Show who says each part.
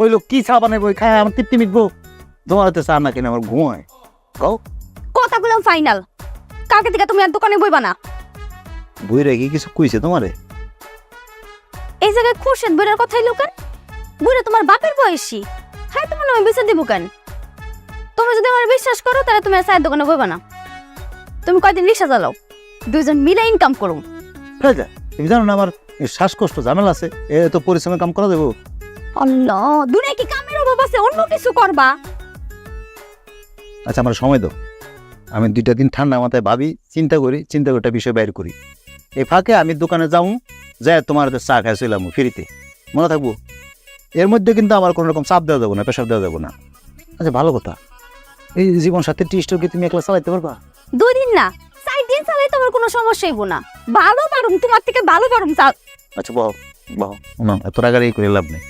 Speaker 1: ওই লোক কি চা বানাবো খায় আমার তৃপ্তি মিটবো, তোমার হাতে চা না কিনে আমার ঘুমায়। কও
Speaker 2: কথাগুলো ফাইনাল, কালকে থেকে তুমি আর দোকানে বইবা না।
Speaker 1: বই রেখে কিছু কইছে তোমারে?
Speaker 2: এই জায়গায় খুরশেদ বইয়ের কথাই লোকেন, বইরা তোমার বাপের বয়সী, হ্যাঁ তোমার আমি বিচার দিব কেন? তুমি যদি আমার বিশ্বাস করো তাহলে তুমি আর চায়ের দোকানে বইবা না। তুমি কয়দিন রিক্সা চালাও, দুইজন মিলে ইনকাম করো।
Speaker 1: রাজা তুমি জানো না আমার শ্বাসকষ্ট ঝামেলা আছে, এ তো পরিশ্রমের কাম করা দেবো?
Speaker 2: আল্লাহ, দুনিয়া কি কামের অভাব আছে? অন্য কিছু করবা।
Speaker 1: আচ্ছা আমার সময় দাও, আমি 2টা দিন ঠান্ডা মাথায় ভাবি, চিন্তা করি, চিন্তা করে একটা বিষয় বাইর করি। এই ফাঁকে আমি দোকানে যাবো, যাই তোমার হাতে চা খাই চলাম ফ্রিতে, মনে থাকবো। এর মধ্যে কিন্তু আমার কোনো রকম চাপ দেওয়া যাবো না, প্রেশার দেওয়া যাবো না। আচ্ছা ভালো কথা, এই জীবন সাথে টি-স্টোর কি তুমি একলা চালাইতে পারবা?
Speaker 2: 2 দিন না 4 দিন চালাই তোমার কোনো সমস্যা হইব না। ভালো পারুম, তোমার থেকে ভালো পারুম চা।
Speaker 1: আচ্ছা বহ বহ, না এত রাগারাগি করে লাভ নেই।